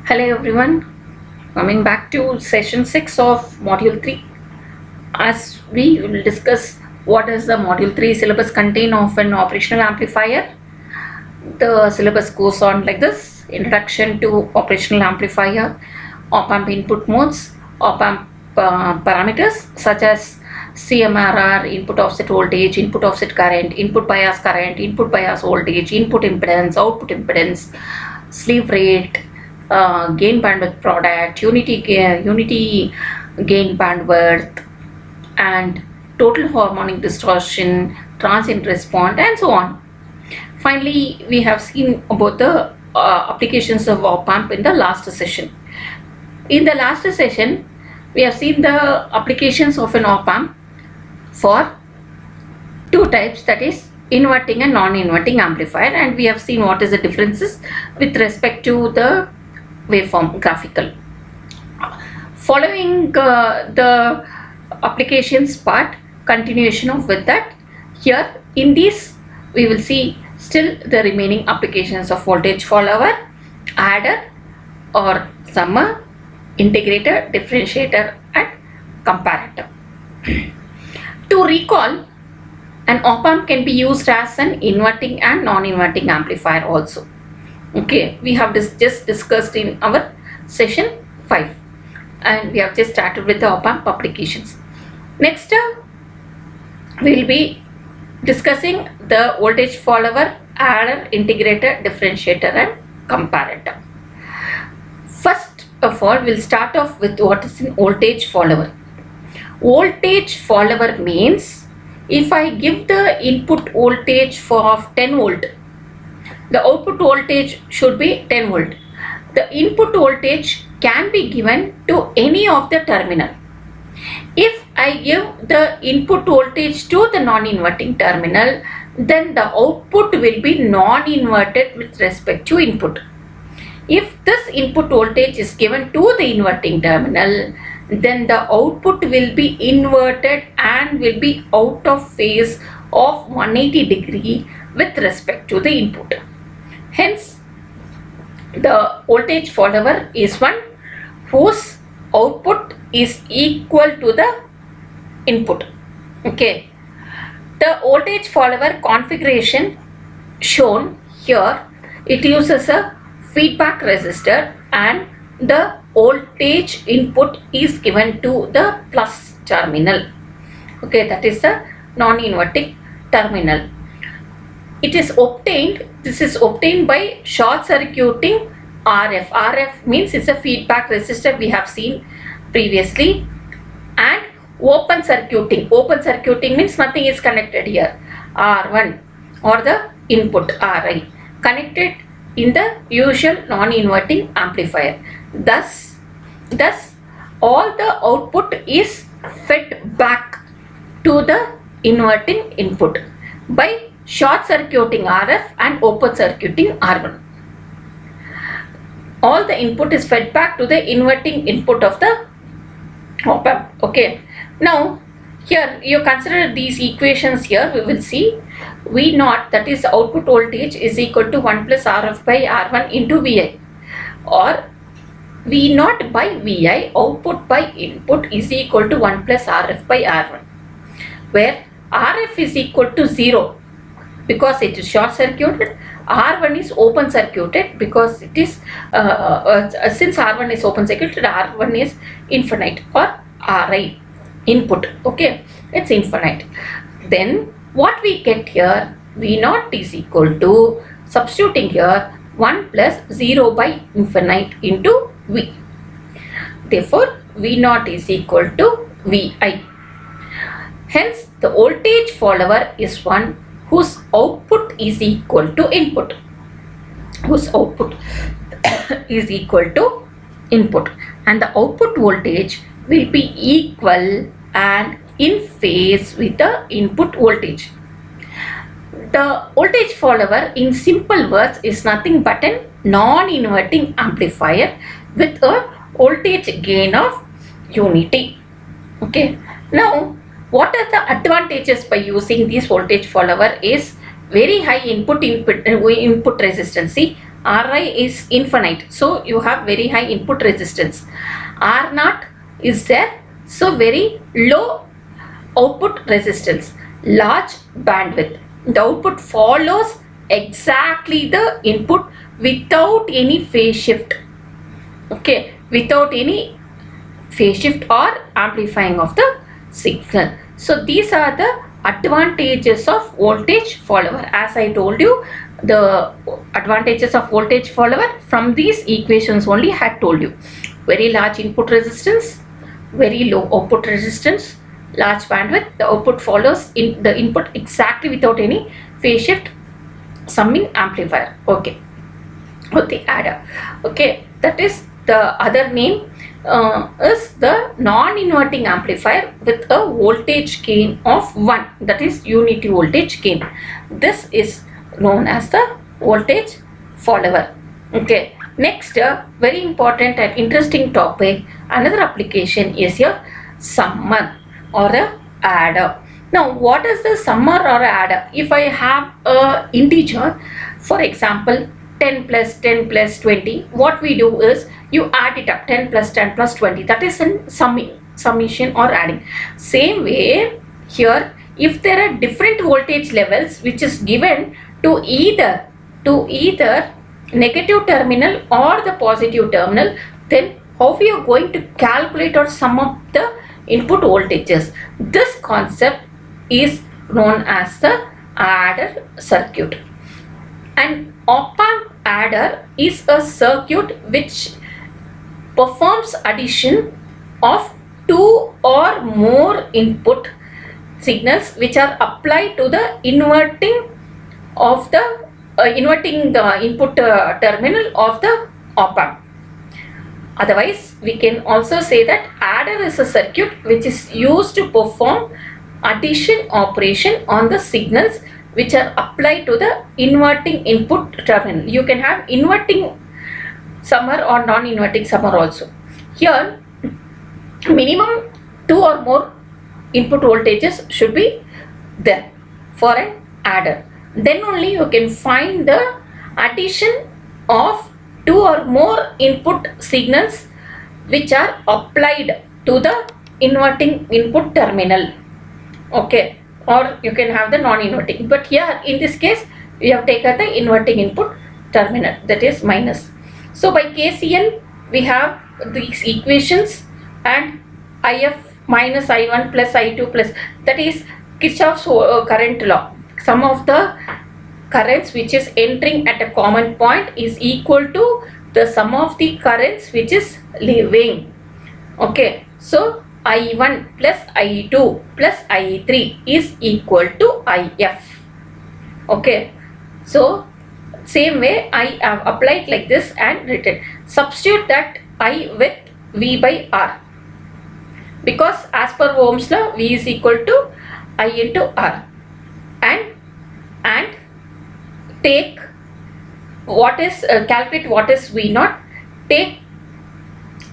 Hello everyone, coming back to session 6 of module 3. As we will discuss what is the module 3 syllabus contain of an operational amplifier. The syllabus goes on like this: introduction to operational amplifier, op-amp input modes, op-amp parameters such as CMRR, input offset voltage, input offset current, input bias voltage, input impedance, output impedance, sleeve rate, gain bandwidth product, unity gain bandwidth, and total harmonic distortion, transient response, and so on. Finally, we have seen about the applications of op-amp in the last session. In the last session, we have seen the applications of an op-amp for two types, that is inverting and non-inverting amplifier, and we have seen what is the differences with respect to the waveform graphical. Following the applications part, continuation of with that, here in this we will see still the remaining applications of voltage follower, adder or summer, integrator, differentiator, and comparator. To recall, an op-amp can be used as an inverting and non-inverting amplifier also. Okay, we have just discussed in our session 5, and we have just started with the op-amp applications. Next, we will be discussing the voltage follower, adder, integrator, differentiator, and comparator. First of all, we'll start off with what is in voltage follower. Voltage follower means if I give the input voltage of 10 volt, the output voltage should be 10 volt. The input voltage can be given to any of the terminal. If I give the input voltage to the non-inverting terminal, then the output will be non-inverted with respect to input. If this input voltage is given to the inverting terminal, then the output will be inverted and will be out of phase of 180 degree with respect to the input. Hence, the voltage follower is one whose output is equal to the input. Okay. The voltage follower configuration shown here, it uses a feedback resistor and the voltage input is given to the plus terminal. Okay, that is the non-inverting terminal. It is obtained, this is obtained by short circuiting RF. RF means it's a feedback resistor we have seen previously, and open circuiting. Open circuiting means nothing is connected here. R1 or the input Ri connected in the usual non-inverting amplifier. Thus all the output is fed back to the inverting input by short circuiting RF and open circuiting R1. All the input is fed back to the inverting input of the op-amp. Okay. Now here you consider these equations here. We will see V naught, that is output voltage, is equal to 1 plus RF by R1 into Vi, or V naught by Vi, output by input, is equal to 1 plus RF by R1, where RF is equal to 0 because it is short circuited. R1 is open circuited because it is since R1 is open circuited, R1 is infinite, or Ri input. Okay, it's infinite. Then what we get here, V naught is equal to, substituting here, 1 plus 0 by infinite into V. Therefore, V naught is equal to Vi. Hence, the voltage follower is one whose output is equal to input. Whose output is equal to input, and the output voltage will be equal and in phase with the input voltage. The voltage follower, in simple words, is nothing but a non-inverting amplifier with a voltage gain of unity. Okay. Now, what are the advantages by using this voltage follower is very high input resistance. See, Ri is infinite, so you have very high input resistance. R naught is there, so very low output resistance, large bandwidth. The output follows exactly the input without any phase shift. Okay, without any phase shift or amplifying of the signal. So these are the advantages of voltage follower. As I told you, the advantages of voltage follower from these equations only had told you. Very large input resistance, very low output resistance, large bandwidth. The output follows in the input exactly without any phase shift, summing amplifier. Okay, or the adder. Okay, that is the other name is the non-inverting amplifier with a voltage gain of 1, that is unity voltage gain. This is known as the voltage follower. Okay, next very important and interesting topic, another application is your summer or a adder. Now what is the summer or adder? If I have a integer, for example 10 plus 10 plus 20, what we do is you add it up, 10 plus 10 plus 20, that is in summation or adding. Same way here, if there are different voltage levels which is given to either negative terminal or the positive terminal, then how we are going to calculate or sum up the input voltages? This concept is known as the adder circuit. An op-amp adder is a circuit which performs addition of two or more input signals which are applied to the inverting of the input terminal of the op-amp. Otherwise, we can also say that adder is a circuit which is used to perform addition operation on the signals which are applied to the inverting input terminal. You can have inverting summer or non-inverting summer also. Here, minimum 2 or more input voltages should be there for an adder. Then only you can find the addition of 2 or more input signals which are applied to the inverting input terminal. Okay, or you can have the non-inverting, but here in this case we have taken the inverting input terminal, that is minus. So by KCL we have these equations, and IF minus I1 plus I2 plus, that is Kirchhoff's current law. Sum of the currents which is entering at a common point is equal to the sum of the currents which is leaving. Okay, so I1 plus I2 plus I3 is equal to IF. Okay, so same way I have applied like this and written. Substitute that I with V by R, because as per Ohm's law V is equal to I into R, and take what is calculate what is V naught, take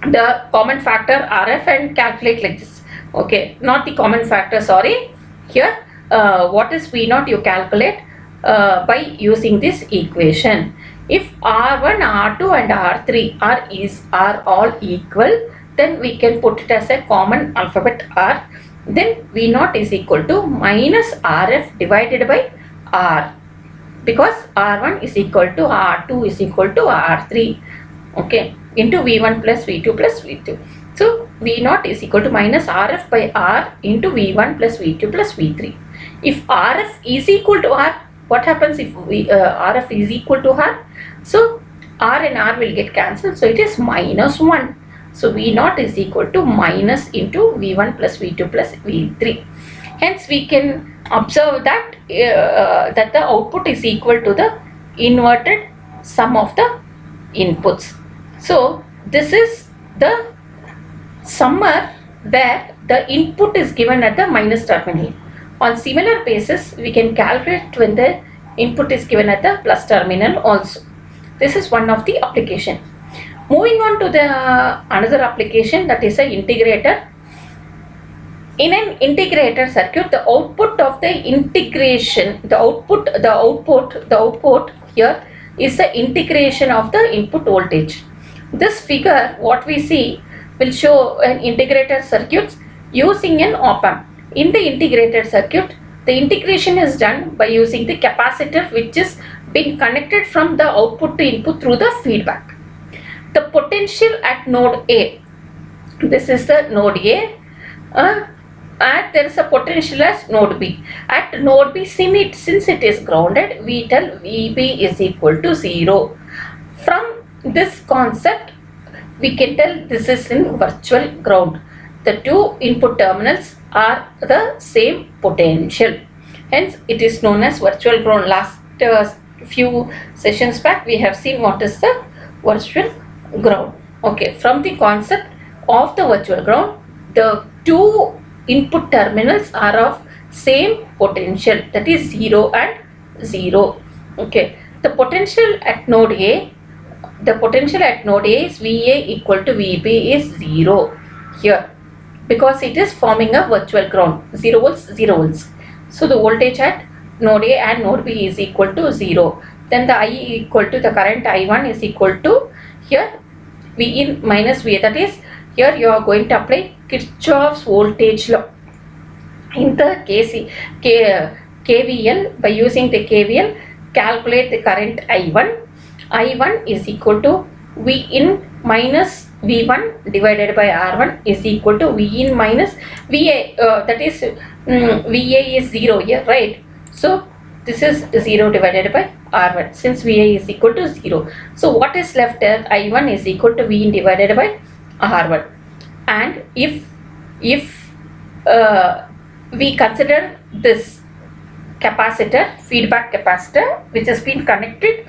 the common factor RF and calculate like this. Okay, not the common factor, sorry. Here what is V naught you calculate by using this equation. If R1, R2 and R3 are all equal, then we can put it as a common alphabet R. Then V naught is equal to minus RF divided by R, because R1 is equal to R2 is equal to R3, okay, into V1 plus V2 plus V2. So V naught is equal to minus RF by R into V1 plus V2 plus V3. If RF is equal to R, what happens if RF is equal to R? So R and R will get cancelled, so it is minus 1. So V naught is equal to minus into V1 plus V2 plus V3. Hence we can observe that that the output is equal to the inverted sum of the inputs. So this is the summer where the input is given at the minus terminal. On similar basis, we can calculate when the input is given at the plus terminal also. This is one of the application. Moving on to the another application, that is an integrator. In an integrator circuit, the output of the integration, the output here is the integration of the input voltage. This figure, what we see, will show an integrated circuit using an op-amp. In the integrated circuit, the integration is done by using the capacitor which is being connected from the output to input through the feedback. The potential at node A, this is the node A, and there is a potential as node B. At node B, since it is grounded, we tell VB is equal to 0. From this concept, we can tell this is in virtual ground. The two input terminals are the same potential. Hence, it is known as virtual ground. Last few sessions back, we have seen what is the virtual ground. Okay, from the concept of the virtual ground, the two input terminals are of same potential, that is 0 and 0. Okay, the potential at node A, is VA equal to VB is 0 here, because it is forming a virtual ground, 0 volts, 0 volts. So the voltage at node A and node B is equal to 0. Then the I equal to the current I1 is equal to here V in minus V. That is, here you are going to apply Kirchhoff's voltage law in the KVL. By using the KVL, calculate the current I1. I1 is equal to V in minus V1 divided by R1 is equal to V in minus VA. That is, VA is 0 here, right? So this is 0 divided by R1, since VA is equal to 0. So what is left there? I1 is equal to V in divided by R1. And if we consider this capacitor, feedback capacitor, which has been connected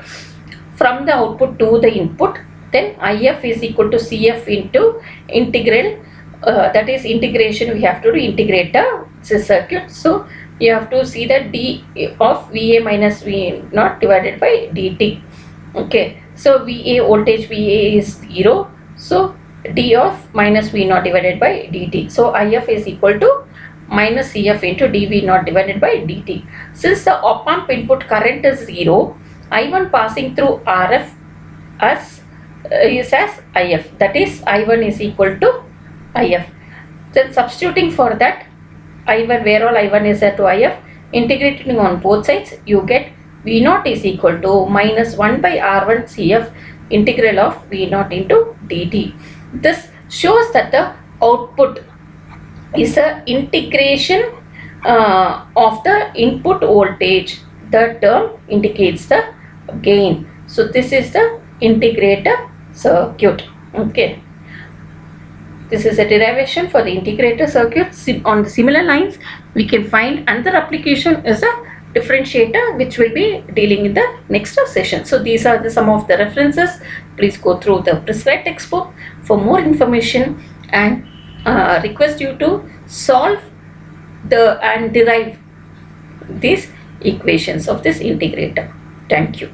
from the output to the input, then IF is equal to CF into integral, that is integration we have to do, integrate the circuit. So you have to see that D of VA minus V naught divided by dt. Okay, so VA voltage VA is 0, so D of minus V naught divided by dt. So IF is equal to minus CF into dV naught divided by dt. Since the op-amp input current is 0, I1 passing through RF is as IF, that is I1 is equal to IF. Then substituting for that I1, where all I1 is at to IF, integrating on both sides, you get V naught is equal to minus 1 by R1 CF integral of V naught into dt. This shows that the output is a integration of the input voltage. The term indicates the gain. So this is the integrator circuit. Okay, this is a derivation for the integrator circuit. On the similar lines, we can find another application is a differentiator, which will be dealing in the next session. So these are some of the references. Please go through the prescribed textbook for more information, and request you to solve and derive these equations of this integrator. Thank you.